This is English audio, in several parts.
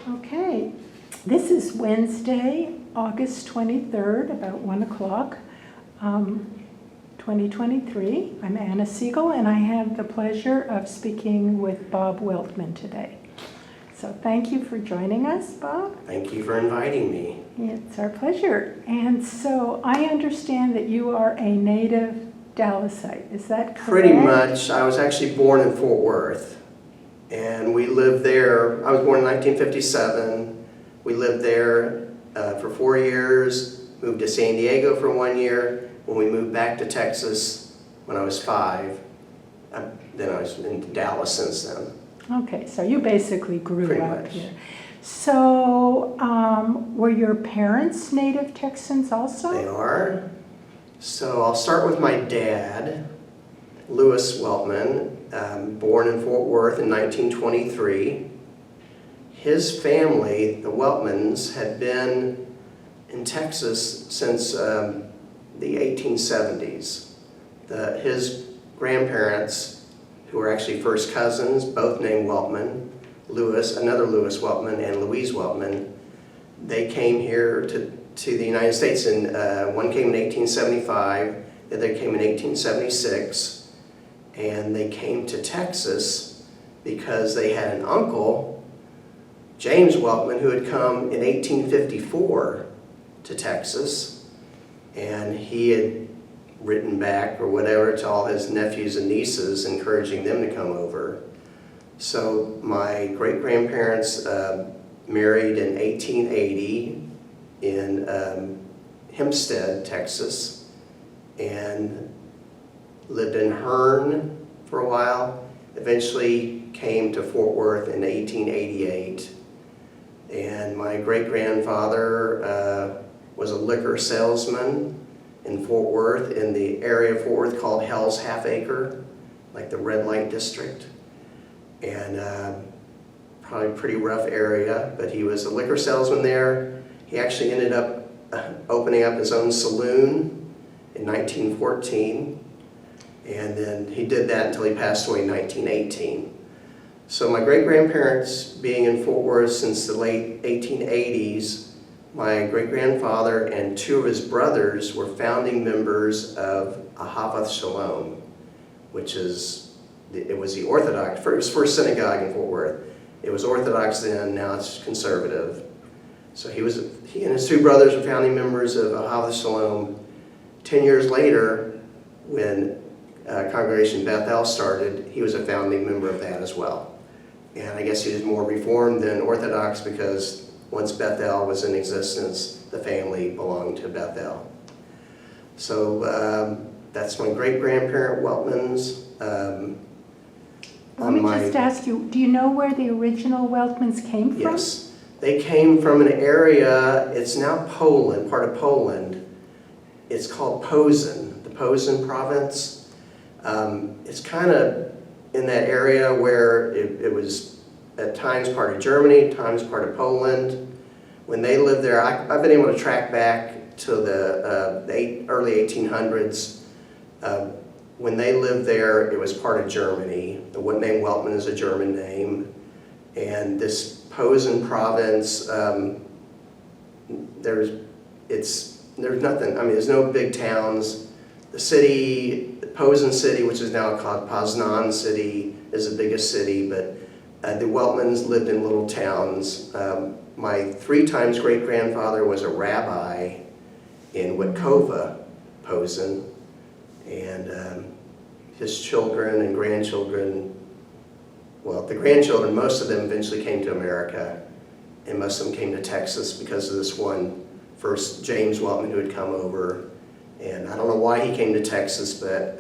Okay, this is Wednesday, August 23rd, about 1 o'clock, 2023. I'm Anna Siegel, and I have the pleasure of speaking with Bob Weltman today. So thank you for joining us, Bob. Thank you for inviting me. It's our pleasure. And so I understand that you are a native Dallasite. Is that correct? Pretty much. I was actually born in Fort Worth. And we lived there. I was born in 1957. We lived there for 4 years, moved to San Diego for 1 year. When we moved back to Texas when I was 5, then I was in Dallas since then. Okay, so you basically grew Pretty up much. here. So were your parents native Texans also? They are. So I'll start with my dad, Louis Weltman, born in Fort Worth in 1923. His family, the Weltmans, had been in Texas since the 1870s. His grandparents, who were actually first cousins, both named Weltman, another Louis Weltman, and Louise Weltman, they came here to the United States, and one came in 1875, the other came in 1876. And they came to Texas because they had an uncle, James Weltman, who had come in 1854 to Texas. And he had written back or whatever to all his nephews and nieces, encouraging them to come over. So my great-grandparents married in 1880 in Hempstead, Texas, and lived in Hearn for a while, eventually came to Fort Worth in 1888. And my great-grandfather was a liquor salesman in Fort Worth, in the area of Fort Worth called Hell's Half Acre, like the red light district. And probably a pretty rough area, but he was a liquor salesman there. He actually ended up opening up his own saloon in 1914. And then he did that until he passed away in 1918. So my great-grandparents being in Fort Worth since the late 1880s, my great-grandfather and 2 of his brothers were founding members of Ahavath Shalom, which is, it was the Orthodox, first synagogue in Fort Worth. It was Orthodox then, now it's conservative. So he and his 2 brothers were founding members of Ahavath Shalom. 10 years later, when Congregation Bethel started, he was a founding member of that as well. And I guess he was more Reformed than Orthodox because once Bethel was in existence, the family belonged to Bethel. So that's my great-grandparent Weltmans. Let me just ask you, do you know where the original Weltmans came from? Yes. They came from an area, it's now Poland, part of Poland. It's called Posen, the Posen province. It's kind of in that area where it was at times part of Germany, times part of Poland. When they lived there, I've been able to track back to the early 1800s. When they lived there, it was part of Germany. The name Weltman is a German name. And this Posen province, there's nothing, I mean, there's no big towns. The city, Posen city, which is now called Poznan city, is the biggest city, but the Weltmans lived in little towns. My 3 times great-grandfather was a rabbi in Witkova, Posen, and his children and grandchildren, well, the grandchildren, most of them eventually came to America, and most of them came to Texas because of this one first James Weltman who had come over. And I don't know why he came to Texas, but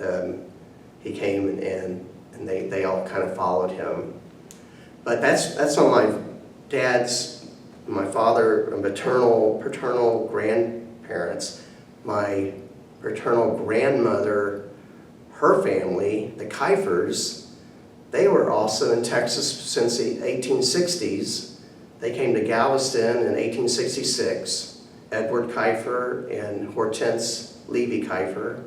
he came and they all kind of followed him. But that's on my dad's, my father, paternal grandparents. My paternal grandmother, her family, the Kiefers, they were also in Texas since the 1860s. They came to Galveston in 1866. Edward Kiefer and Hortense Levy Kiefer.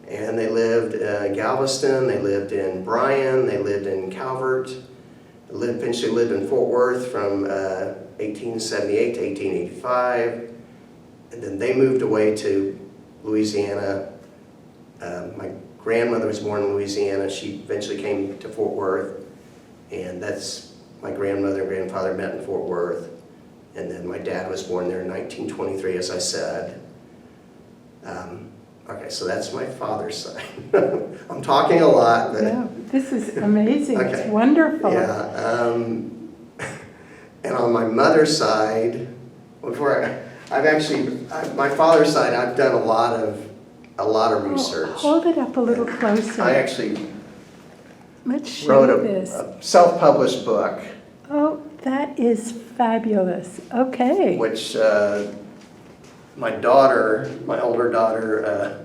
And they lived in Galveston, they lived in Bryan, they lived in Calvert, eventually lived in Fort Worth from 1878 to 1885, and then they moved away to Louisiana. My grandmother was born in Louisiana. She eventually came to Fort Worth, and that's my grandmother and grandfather met in Fort Worth. And then my dad was born there in 1923, as I said. Okay, so that's my father's side. I'm talking a lot, but... Yeah, this is amazing. Okay. It's wonderful. Yeah, and on my mother's side, my father's side, I've done a lot of research. Oh, hold it up a little closer. I actually Let's show wrote this. a self-published book, Oh, that is fabulous. Okay. which my older daughter,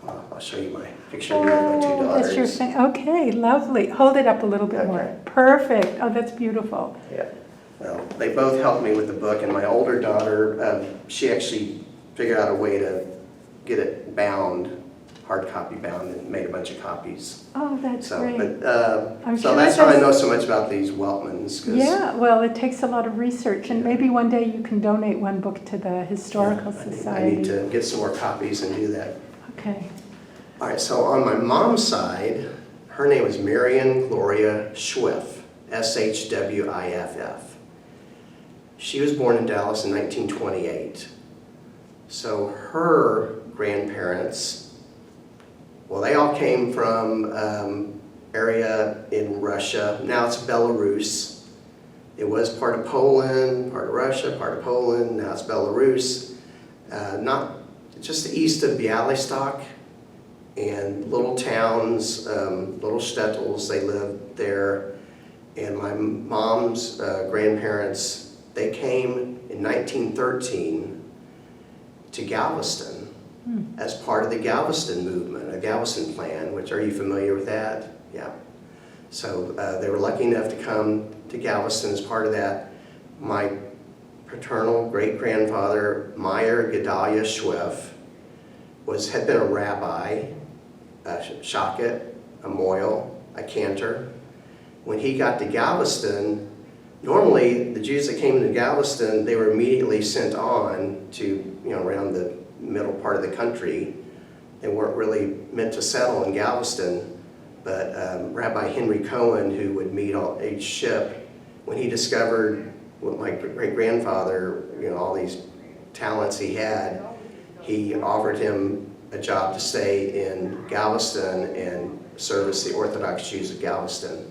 I'll show you my picture here of my two Oh, daughters. that's your thing. Okay, lovely. Hold it up a little bit Okay. more. Perfect. Oh, that's beautiful. Yeah, well, they both helped me with the book, and my older daughter, she actually figured out a way to get it bound, hard copy bound, and made a bunch of copies. Oh, that's So, great. but I'm so sure that's how I that's- know so much about these Weltmans. 'Cause Yeah, well, it takes a lot of research, and maybe one day you can donate one book to the Historical I Society. need to get some more copies and do that. Okay. All right, so on my mom's side, her name is Marion Gloria Schwiff, Shwiff. She was born in Dallas in 1928. So her grandparents, well, they all came from area in Russia. Now it's Belarus. It was part of Poland, part of Russia, part of Poland. Now it's Belarus. Not just east of Bialystok, and little towns, little shtetls, they lived there. And my mom's grandparents, they came in 1913 to Galveston as part of the Galveston movement, a Galveston plan, which, are you familiar with that? Yeah. So they were lucky enough to come to Galveston as part of that. My paternal great-grandfather, Meyer Gedalia Schwiff, had been a rabbi, a shochet, a moil, a cantor. When he got to Galveston, normally the Jews that came into Galveston, they were immediately sent on to, around the middle part of the country. They weren't really meant to settle in Galveston, but Rabbi Henry Cohen, who would meet each ship, when he discovered what my great-grandfather, all these talents he had, he offered him a job to stay in Galveston and service the Orthodox Jews of Galveston,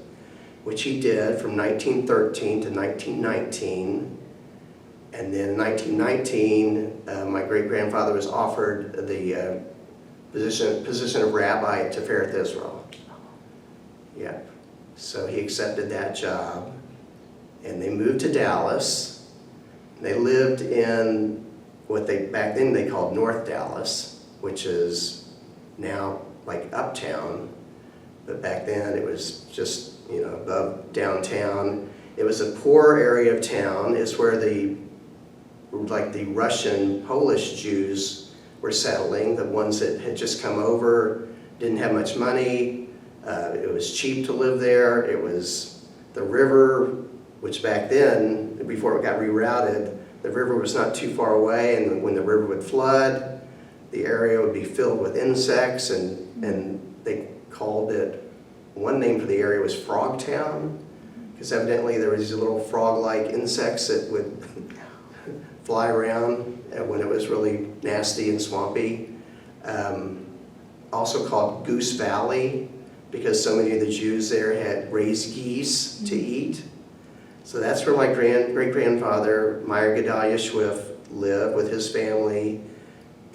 which he did from 1913 to 1919. And then in 1919, my great-grandfather was offered the position of rabbi at Tifereth Israel. Yeah, so he accepted that job, and they moved to Dallas. They lived in what back then they called North Dallas, which is now like uptown, but back then it was just above downtown. It was a poor area of town. It's where the Russian, Polish Jews were settling, the ones that had just come over, didn't have much money. It was cheap to live there. It was the river, which back then, before it got rerouted, the river was not too far away, and when the river would flood, the area would be filled with insects, and they called it, one name for the area was Frogtown, because evidently there was these little frog-like insects that would fly around when it was really nasty and swampy. Also called Goose Valley, because so many of the Jews there had raised geese to eat. So that's where my great-grandfather, Meyer Gedalia Schwiff, lived with his family,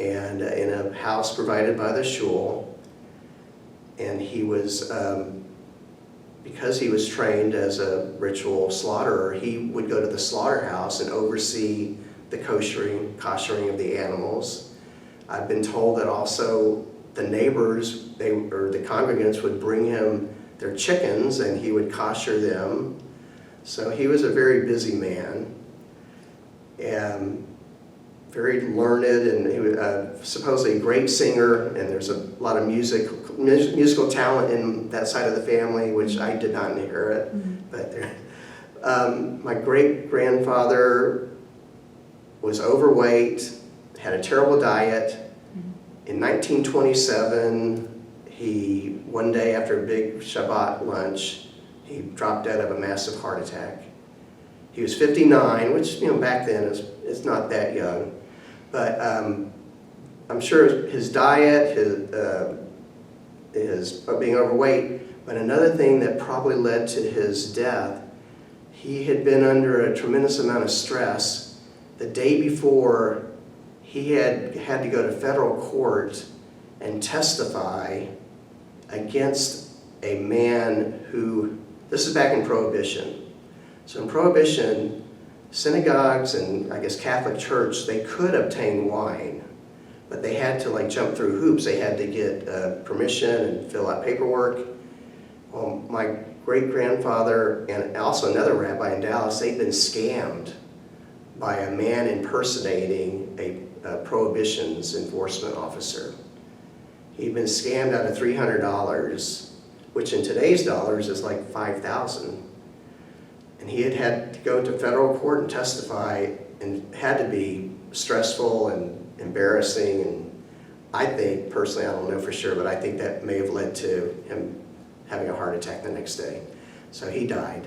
and in a house provided by the shul. And he was, because he was trained as a ritual slaughterer, he would go to the slaughterhouse and oversee the koshering of the animals. I've been told that also the neighbors, or the congregants, would bring him their chickens, and he would kosher them. So he was a very busy man, and very learned, and he was supposedly a great singer, and there's a lot of musical talent in that side of the family, which I did not inherit. But My great-grandfather was overweight, had a terrible diet. In 1927, one day after a big Shabbat lunch, he dropped dead of a massive heart attack. He was 59, which back then is not that young, but I'm sure his diet, his being overweight, but another thing that probably led to his death, he had been under a tremendous amount of stress. The day before, he had to go to federal court and testify against a man who, this is back in Prohibition. So in Prohibition, synagogues and I guess Catholic Church, they could obtain wine, but they had to jump through hoops. They had to get permission and fill out paperwork. Well, my great-grandfather and also another rabbi in Dallas, they'd been scammed by a man impersonating a Prohibition's enforcement officer. He'd been scammed out of $300, which in today's dollars is like $5,000. And he had to go to federal court and testify, and had to be stressful and embarrassing. And I think, personally, I don't know for sure, but I think that may have led to him having a heart attack the next day. So he died.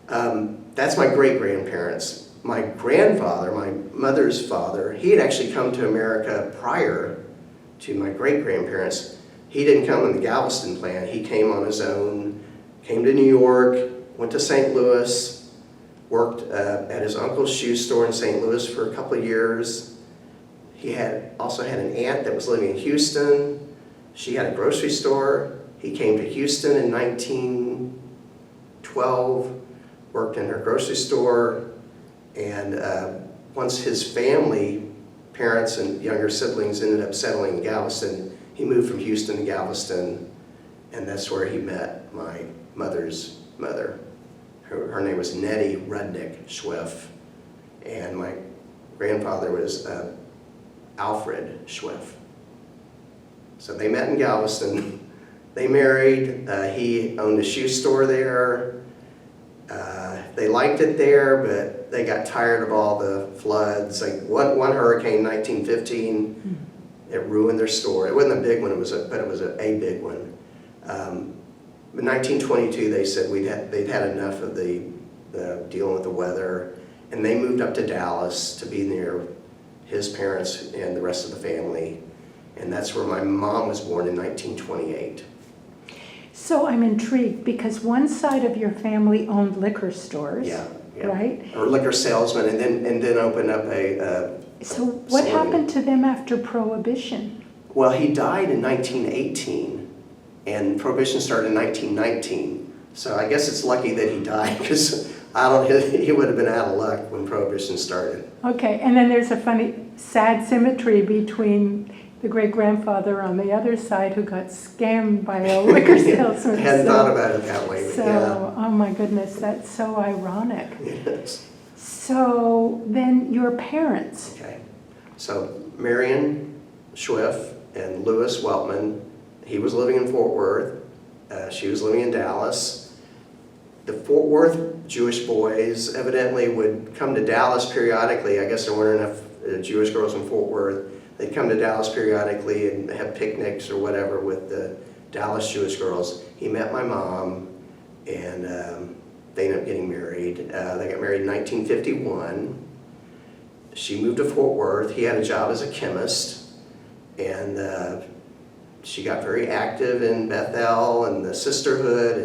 That's my great-grandparents. My grandfather, my mother's father, he had actually come to America prior to my great-grandparents. He didn't come in the Galveston plan. He came on his own, came to New York, went to St. Louis, worked at his uncle's shoe store in St. Louis for a couple of years. He also had an aunt that was living in Houston. She had a grocery store. He came to Houston in 1912, worked in her grocery store, and once his family, parents and younger siblings, ended up settling in Galveston, he moved from Houston to Galveston, and that's where he met my mother's mother. Her name was Nettie Rudnick Schwiff, and my grandfather was Alfred Schwiff. So they met in Galveston. They married. He owned a shoe store there. They liked it there, but they got tired of all the floods. Like one hurricane in 1915, it ruined their store. It wasn't a big one, but it was a big one. In 1922, they said they'd had enough of the dealing with the weather, and they moved up to Dallas to be near his parents and the rest of the family. And that's where my mom was born in 1928. So I'm intrigued because one side of your family owned liquor stores, yeah. right? Or liquor salesman, and then opened up a So what saloon. happened to them after Prohibition? Well, he died in 1918, and Prohibition started in 1919. So I guess it's lucky that he died, because he would have been out of luck when Prohibition started. Okay, and then there's a funny, sad symmetry between the great-grandfather on the other side who got scammed by a liquor salesman. I hadn't thought about it that way, but So, yeah. oh my goodness, that's so ironic. Yes. So then your parents, Okay. So Marion Schwiff and Louis Weltman, he was living in Fort Worth. She was living in Dallas. The Fort Worth Jewish boys evidently would come to Dallas periodically. I guess there weren't enough Jewish girls in Fort Worth. They'd come to Dallas periodically and have picnics or whatever with the Dallas Jewish girls. He met my mom, and they ended up getting married. They got married in 1951. She moved to Fort Worth. He had a job as a chemist, and she got very active in Bethel and the sisterhood,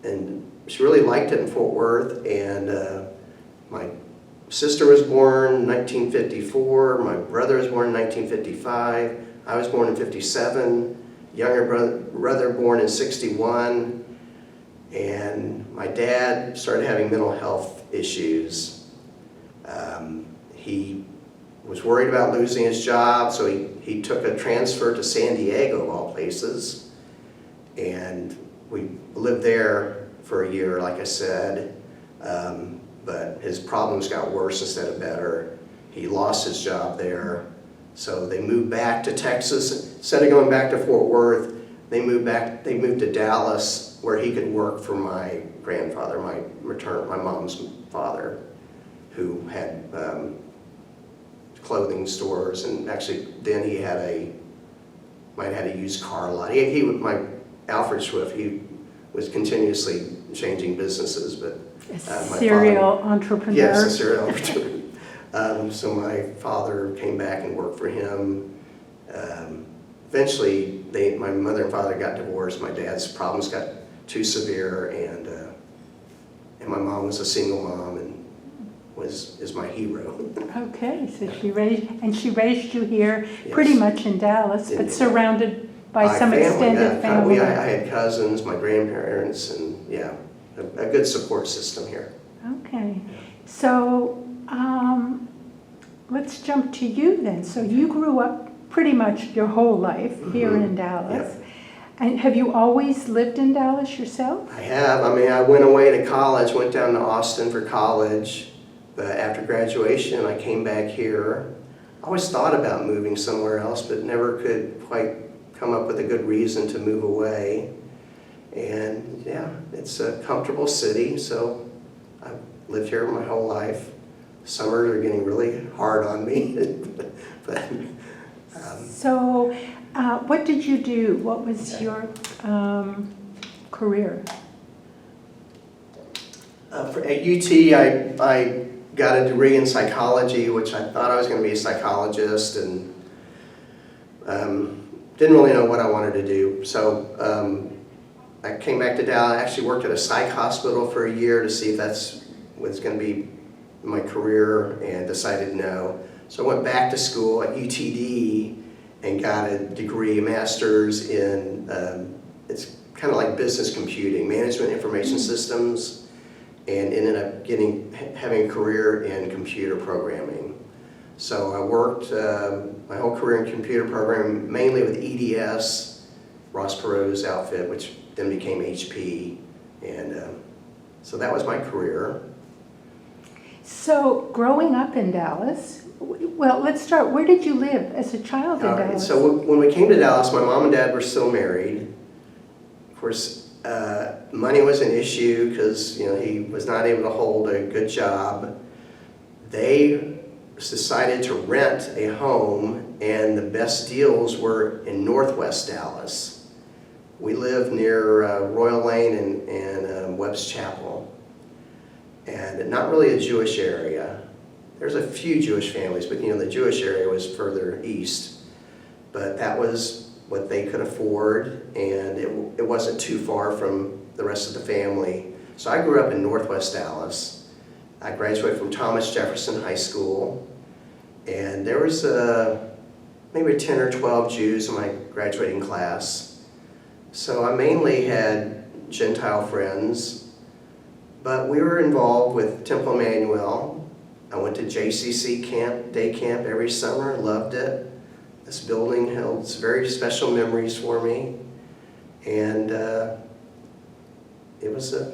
and she really liked it in Fort Worth. And my sister was born in 1954, my brother was born in 1955, I was born in 57, younger brother born in 61, and my dad started having mental health issues. He was worried about losing his job, so he took a transfer to San Diego, of all places, and we lived there for a year, like I said. But his problems got worse instead of better. He lost his job there. So they moved back to Texas. Instead of going back to Fort Worth, they moved to Dallas where he could work for my grandfather, my mom's father, who had clothing stores, and actually then he might have had a used car lot. Alfred Swift, he was continuously changing businesses, but my serial entrepreneur. Yes, a serial entrepreneur. So my father came back and worked for him. Eventually, my mother and father got divorced. My dad's problems got too severe, and my mom was a single mom and is my hero. Okay, so she raised you here, Yes. pretty much in Dallas, but surrounded by My some extended yeah. family. I had cousins, my grandparents, and yeah, a good support system here. Okay, so let's jump to you then. So you grew up pretty much your whole life here in Dallas. Yep. And have you always lived in Dallas yourself? I have. I mean, I went away to college, went down to Austin for college, but after graduation, I came back here. I always thought about moving somewhere else, but never could quite come up with a good reason to move away. And yeah, it's a comfortable city, so I've lived here my whole life. Summers are getting really hard on me. but So what did you do? What was your career? At UT, I got a degree in psychology, which I thought I was going to be a psychologist, and didn't really know what I wanted to do. So I came back to Dallas. I actually worked at a psych hospital for a year to see if that's what's going to be my career, and decided no. So I went back to school at UTD and got a degree, a master's in, it's kind of like business computing, management information systems, and ended up having a career in computer programming. So I worked my whole career in computer programming, mainly with EDS, Ross Perot's outfit, which then became HP, and so that was my career. So growing up in Dallas, well, let's start. Where did you live as a child in Dallas? So when we came to Dallas, my mom and dad were still married. Of course, money was an issue because he was not able to hold a good job. They decided to rent a home, and the best deals were in Northwest Dallas. We lived near Royal Lane and Webb's Chapel, and not really a Jewish area. There's a few Jewish families, but the Jewish area was further east. But that was what they could afford, and it wasn't too far from the rest of the family. So I grew up in Northwest Dallas. I graduated from Thomas Jefferson High School, and there was maybe 10 or 12 Jews in my graduating class. So I mainly had Gentile friends, but we were involved with Temple Emmanuel. I went to JCC camp, day camp every summer, loved it. This building held very special memories for me, and it was a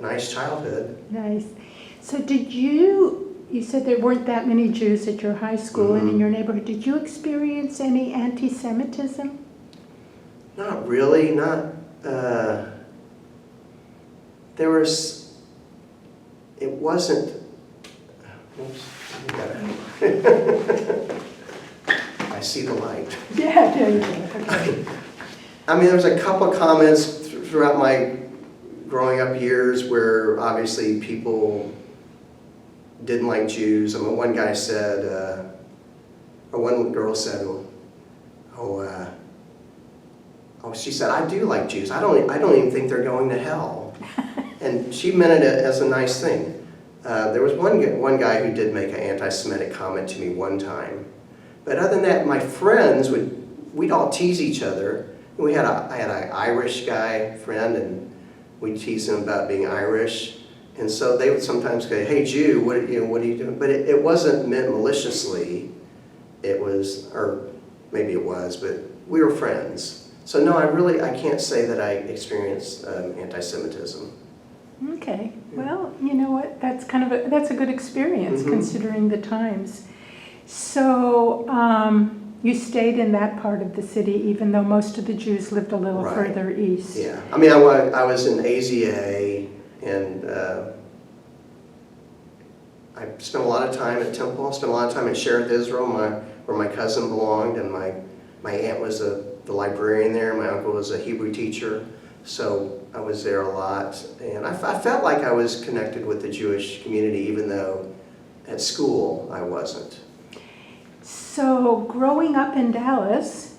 nice childhood. Nice. So you said there weren't that many Jews at your high school and in your neighborhood. Did you experience any anti-Semitism? Not really, it wasn't, oops, I see the light. Yeah, there you go. Okay. I mean, there was a couple of comments throughout my growing up years where obviously people didn't like Jews. I mean, one guy said, or one girl said, she said, I do like Jews. I don't even think they're going to hell. And she meant it as a nice thing. There was one guy who did make an anti-Semitic comment to me one time. But other than that, my friends we'd all tease each other. And I had an Irish guy friend, and we'd tease him about being Irish. And so they would sometimes say, "Hey Jew, what are you doing?" But it wasn't meant maliciously. It was, or maybe it was, but we were friends. So no, I can't say that I experienced anti-Semitism. Okay. Well, you know what? That's a good experience considering the times. So You stayed in that part of the city, even though most of the Jews lived a little Right. further east. Yeah, I mean, I was in AZA, and I spent a lot of time at Temple. I spent a lot of time in Shereth, Israel, where my cousin belonged, and my aunt was the librarian there. My uncle was a Hebrew teacher, so I was there a lot. And I felt like I was connected with the Jewish community, even though at school I wasn't. So growing up in Dallas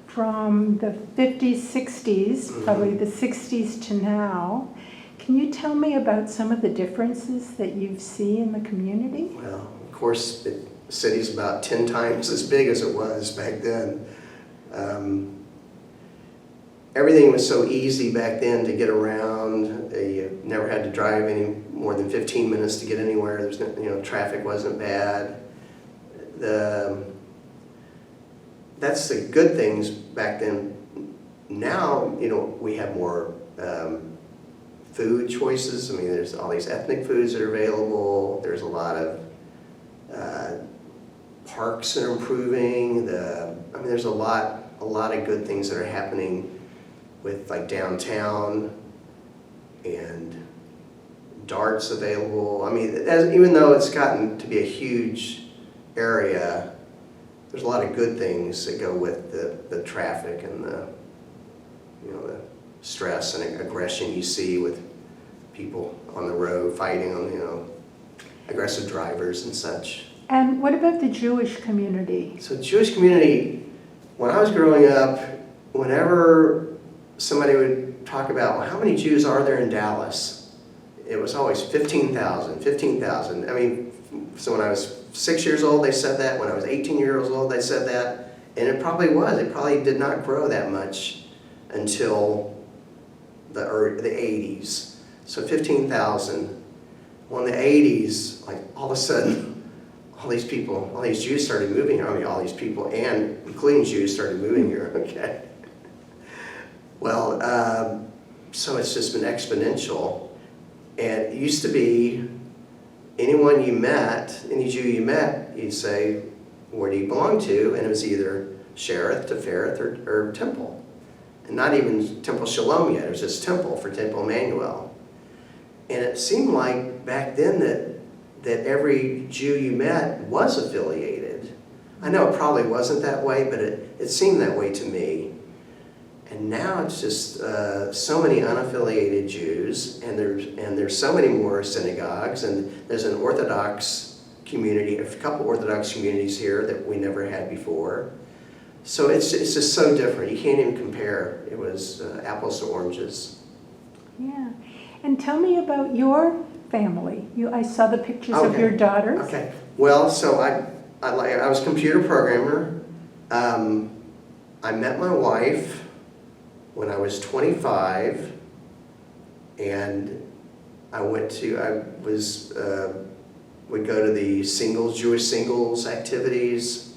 from the 50s, 60s, probably the 60s to now, can you tell me about some of the differences that you see in the community? Well, of course, the city's about 10 times as big as it was back then. Everything was so easy back then to get around. You never had to drive any more than 15 minutes to get anywhere. There's no, traffic wasn't bad. That's the good things back then. Now, we have more food choices. I mean, there's all these ethnic foods that are available. There's a lot of parks that are improving. There's a lot of good things that are happening with like downtown and darts available. I mean, even though it's gotten to be a huge area, there's a lot of good things that go with the traffic and the stress and aggression you see with people on the road fighting on, aggressive drivers and such. And what about the Jewish community? So the Jewish community, when I was growing up, whenever somebody would talk about, well, how many Jews are there in Dallas? It was always 15,000, 15,000. I mean, so when I was 6 years old, they said that. When I was 18 years old, they said that. And it probably was. It probably did not grow that much until the 80s. So 15,000. Well, in the 80s, like all of a sudden, all these Jews started moving here. I mean, all these people, and including Jews, started moving here, okay? Well, so it's just been exponential. And it used to be, anyone you met, any Jew you met, you'd say, where do you belong to? And it was either Shereth, Tifereth, or Temple. And not even Temple Shalom yet, it was just Temple for Temple Emmanuel. And it seemed like back then that every Jew you met was affiliated. I know it probably wasn't that way, but it seemed that way to me. And now it's just so many unaffiliated Jews, and there's so many more synagogues, and there's an Orthodox community, a couple Orthodox communities here that we never had before. So it's just so different. You can't even compare. It was apples to oranges. Yeah. And tell me about your family. I saw the pictures of your daughters. Okay. Well, so I was a computer programmer. I met my wife when I was 25, and would go to the Jewish singles activities,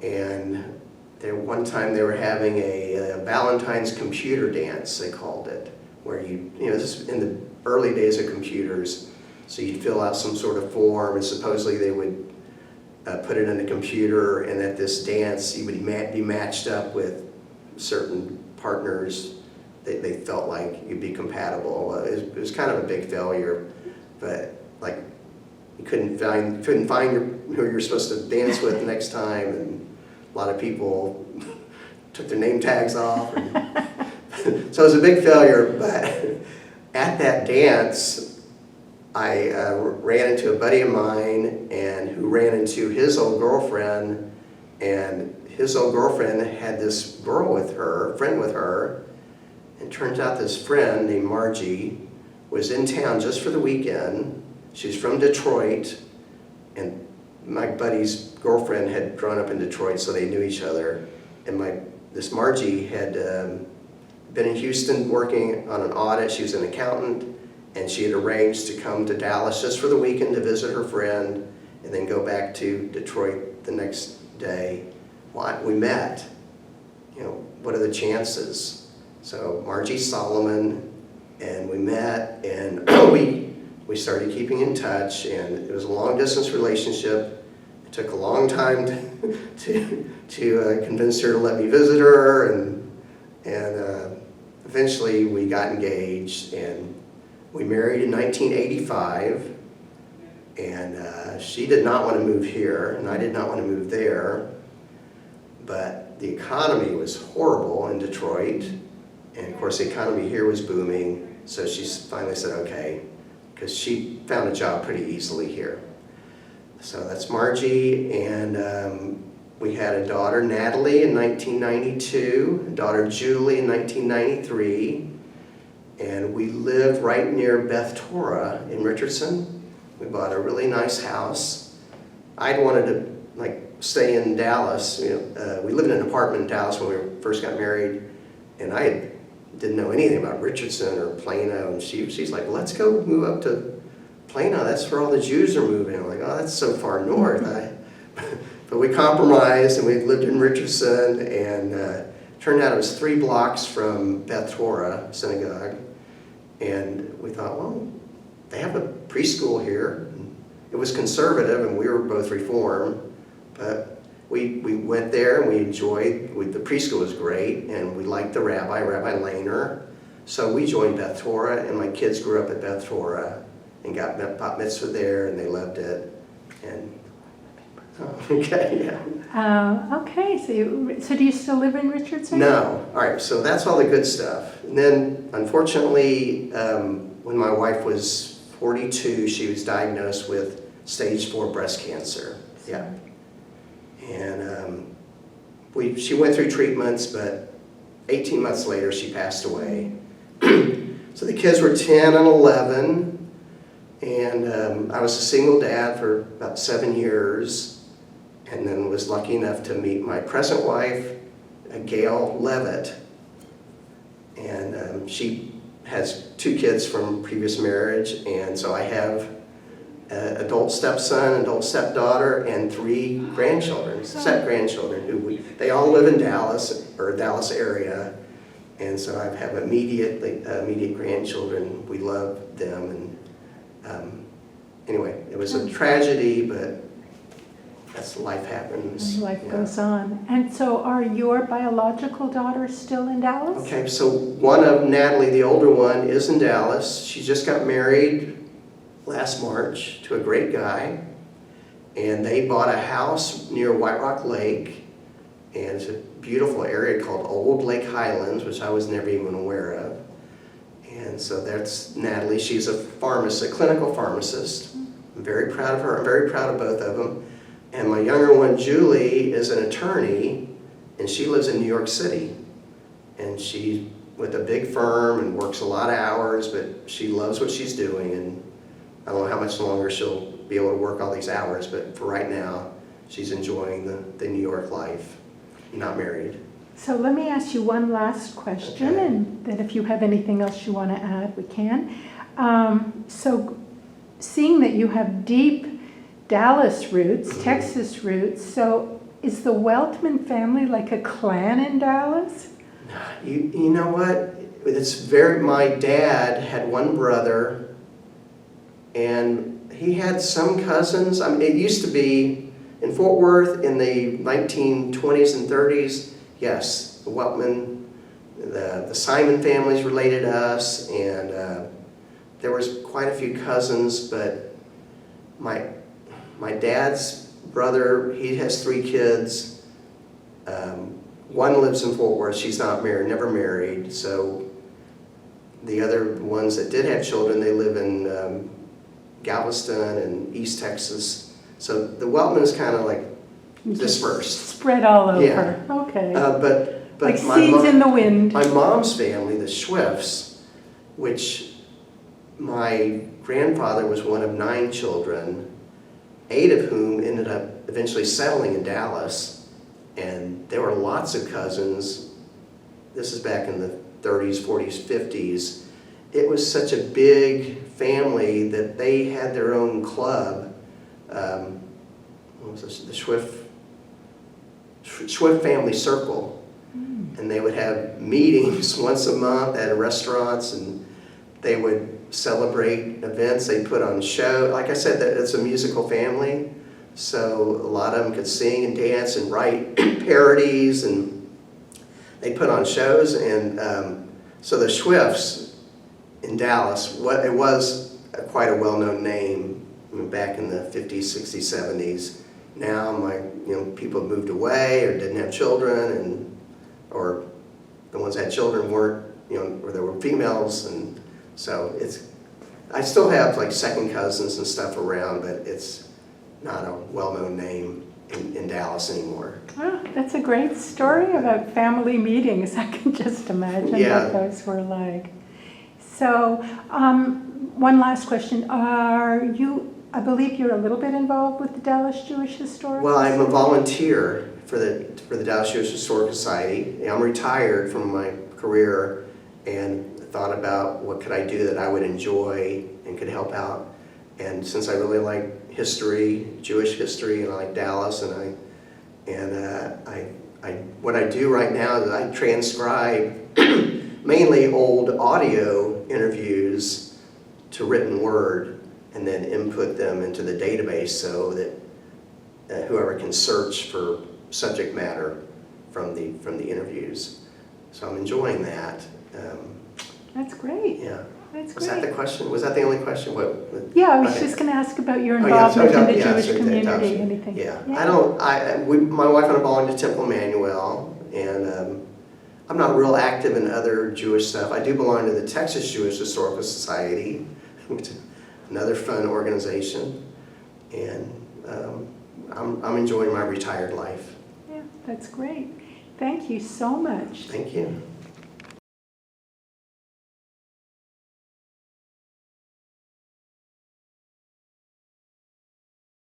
and one time they were having a Valentine's computer dance, they called it, where this is in the early days of computers, so you'd fill out some sort of form, and supposedly they would put it in the computer, and at this dance you would be matched up with certain partners that they felt like you'd be compatible. It was kind of a big failure, but like you couldn't find who you're supposed to dance with the next time, and a lot of people took their name tags off. So it was a big failure, but at that dance, I ran into a buddy of mine, and who ran into his old girlfriend, and his old girlfriend had this friend with her, and turns out this friend named Margie was in town just for the weekend. She's from Detroit, and my buddy's girlfriend had grown up in Detroit, so they knew each other. And this Margie had been in Houston working on an audit. She was an accountant, and she had arranged to come to Dallas just for the weekend to visit her friend, and then go back to Detroit the next day. Well, we met. What are the chances? So Margie Solomon, and we met, and we started keeping in touch, and it was a long distance relationship. It took a long time to convince her to let me visit her, and eventually we got engaged, and we married in 1985, and she did not want to move here, and I did not want to move there, but the economy was horrible in Detroit, and of course the economy here was booming, so she finally said okay, because she found a job pretty easily here. So that's Margie, and we had a daughter, Natalie, in 1992, a daughter, Julie, in 1993, and we lived right near Beth Torah in Richardson. We bought a really nice house. I'd wanted to stay in Dallas. We lived in an apartment in Dallas when we first got married, and I didn't know anything about Richardson or Plano, and she's like, let's go move up to Plano, that's where all the Jews are moving. I'm like, oh, that's so far north. But we compromised, and we lived in Richardson, and turned out it was 3 blocks from Beth Torah Synagogue. And we thought, well, they have a preschool here. It was conservative, and we were both Reformed, but we went there, and we enjoyed, the preschool was great, and we liked the rabbi, Rabbi Lehner. So we joined Beth Torah, and my kids grew up at Beth Torah and got bat mitzvah there, and they loved it. And okay, yeah. Okay, so do you still live in Richardson? No. All right, so that's all the good stuff. And then, unfortunately, when my wife was 42, she was diagnosed with stage 4 breast cancer. Yeah. And she went through treatments, but 18 months later, she passed away. So the kids were 10 and 11. And I was a single dad for about 7 years, and then was lucky enough to meet my present wife, Gail Levitt. And she has 2 kids from previous marriage, and so I have an adult stepson, adult stepdaughter, and 3 grandchildren, step-grandchildren. They all live in Dallas, or Dallas area, and so I have immediate grandchildren. We love them, and anyway, it was a tragedy, but that's life happens. Life goes on. And so are your biological daughters still in Dallas? Okay, so one of Natalie, the older one, is in Dallas. She just got married last March to a great guy, and they bought a house near White Rock Lake, and it's a beautiful area called Old Lake Highlands, which I was never even aware of. And so that's Natalie. She's a pharmacist, a clinical pharmacist. I'm very proud of her. I'm very proud of both of them. And my younger one, Julie, is an attorney, and she lives in New York City. And she's with a big firm and works a lot of hours, but she loves what she's doing. And I don't know how much longer she'll be able to work all these hours, but for right now, she's enjoying the New York life, not married. So let me ask you one last question, Okay. and then if you have anything else you want to add, we can. So seeing that you have deep Dallas roots, Texas roots, so is the Weltman family like a clan in Dallas? You know what? My dad had one brother, and he had some cousins. I mean, it used to be in Fort Worth in the 1920s and 30s. Yes, the Weltman, the Simon families related to us, and there was quite a few cousins, but my dad's brother, he has 3 kids. One lives in Fort Worth. She's not married, never married. So the other ones that did have children, they live in Galveston and East Texas. So the Weltman is kind of like dispersed. Spread all over. Yeah. Okay. But like seeds in the wind. My mom's family, the Schwiffs, which my grandfather was one of 9 children, 8 of whom ended up eventually settling in Dallas, and there were lots of cousins. This is back in the 30s, 40s, 50s. It was such a big family that they had their own club. What was this? The Schwiff Family Circle. And they would have meetings once a month at restaurants, and they would celebrate events. They put on show. Like I said, that it's a musical family. So a lot of them could sing and dance and write parodies, and they put on shows. And so the Swifts in Dallas, it was quite a well-known name back in the 50s, 60s, 70s. Now, people have moved away or didn't have children, or the ones that had children weren't, or there were females, and so I still have like second cousins and stuff around, but it's not a well-known name in Dallas anymore. Oh, that's a great story about family meetings. I can just imagine what those were like. So, one last question. I believe you're a little bit involved with the Dallas Jewish Historical Well, I'm a Society? volunteer for the Dallas Jewish Historical Society. I'm retired from my career and thought about what could I do that I would enjoy and could help out. And since I really like history, Jewish history, and I like Dallas, what I do right now is I transcribe mainly old audio interviews to written word, and then input them into the database so that whoever can search for subject matter from the interviews. So I'm enjoying that. That's great. Yeah. That's Was great. that the question? Was that the only question? Yeah, I was Okay. just going to ask about your Oh, yeah, involvement in the yeah, Jewish so community. adoption. Anything? Yeah. My wife and I belong to Temple Emmanuel, and I'm not real active in other Jewish stuff. I do belong to the Texas Jewish Historical Society, which is another fun organization, and I'm enjoying my retired life. Yeah, that's great. Thank you so much. Thank you.